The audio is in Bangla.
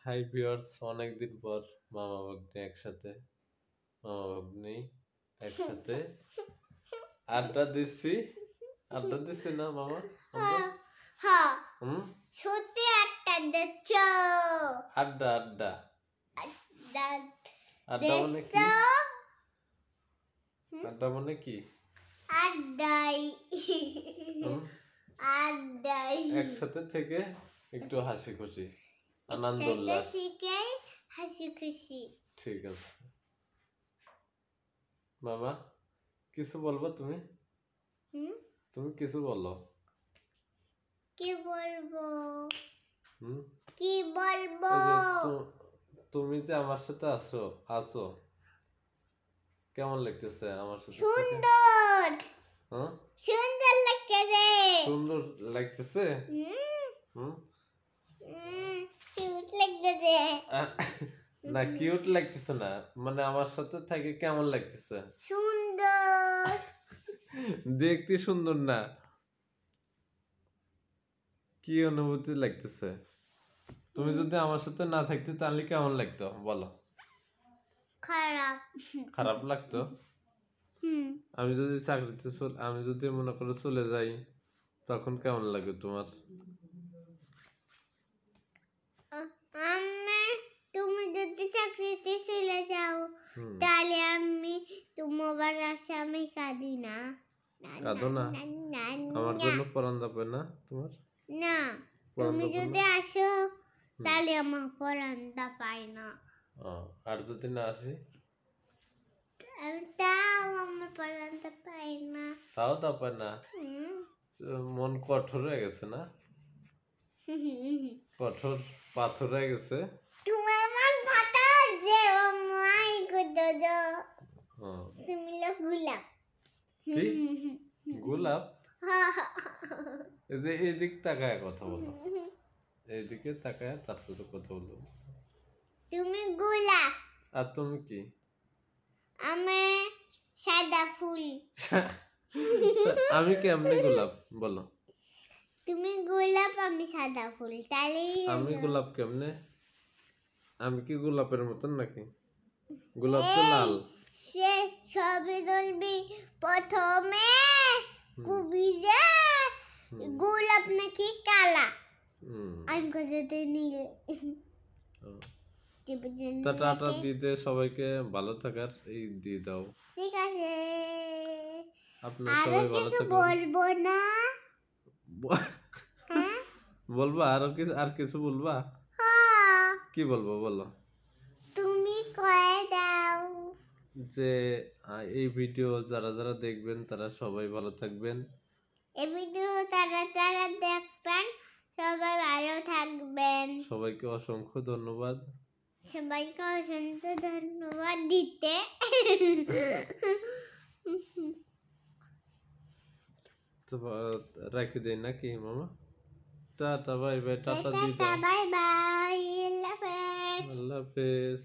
হাই ভিউয়ার্স, অনেকদিন পর মামা ভাগ্নে একসাথে মামা ভাগ্নি একসাথে আড্ডা দিচ্ছি না মামা আমরা হ্যাঁ হুম সত্যি আড্ডা দিচ্ছ আড্ডা আড্ডা আড্ডা আড্ডা মানে কি? আড্ডা মানে কি? আড্ডাই হুম আড্ডাই একসাথে থেকে একটু হাসি খুশি আনন্দ উল্লাস হাসি খুশি। ঠিক আছে মামা, কিছু বলবো তুমি? তুমি কিছু বলো। কি বলবো? হুম কি বলবো? তুমি যে আমার সাথে আছো কেমন লাগতেছে আমার সাথে? সুন্দর। হ্যাঁ সুন্দর লাগতেছে। সুন্দর লাগতেছে। হুম কিউট লাগতেছে। না কিউট লাগতেছে না, মানে আমার সাথে থেকে কেমন লাগতেছে? সুন্দর। দেখতে সুন্দর না, কি অনুভূতি লাগতেছে? তুমি যদি আমার সাথে না থাকতে তাহলে কেমন লাগতো বলো? খারাপ। খারাপ লাগতো। আমি যদি চাকরিতে আমি যদি মনে করে চলে যাই তখন কেমন লাগে তোমার? তুমি যদি চাকরিতে চলে যাও তাহলে আমি তোমার বাসায় আমি কাঁদি না। কাঁদো না? আমার জন্য পরান যাবে না তোমার? না, তুমি যদি আসো তাহলে আমার পরানটা পাই না। আর যদি না আসি তাও আমার পরানটা পাই না। তাও তা পায় না? মন কঠোর হয়ে গেছে না? কঠোর পাথর হয়ে গেছে। তুমি আমার পাথর যে মাই করতে দাও। তুমি লোক গোলাপ। কি গোলাপ? এই যে এইদিক তাকায় কথা বলো, এইদিকে তাকায় তারপরে কথা বলো। তুমি গোলাপ আর তুমি কি? আমি সাদা ফুল। আমি কেমনে গোলাপ বলো? তুমি গোলাপ আমি সাদা ফুল, তাহলে আমি গোলাপ কেমনে? আমি কি গোলাপের মতন নাকি? গোলাপ তো লাল। সে ছবি তুলবি প্রথমে কবি যে গোলাপ নাকি কালা, আমি কোথাতে নীল। টাটা দিতে সবাইকে ভালো থাকার এই দিয়ে দাও। ঠিক আছে, আপনারা সবাই ভালো থাকুন। বলবো না? বলবা আর কিছু বলবা? কি বলবো বলো? তুমি কয়ে দাও যে এই ভিডিও যারা যারা দেখবেন তারা সবাই ভালো থাকবেন। এই ভিডিও যারা যারা দেখবেন সবাই ভালো থাকবেন। সবাইকে অসংখ্য ধন্যবাদ। সবাইকে অসংখ্য ধন্যবাদ দিতে। তো রাখি দেই নাকি মামা? Tata bye bye. টাটা দিয়ে দাও। বাই বাই, আল্লাহ হাফেজ। আল্লাহ হাফেজ।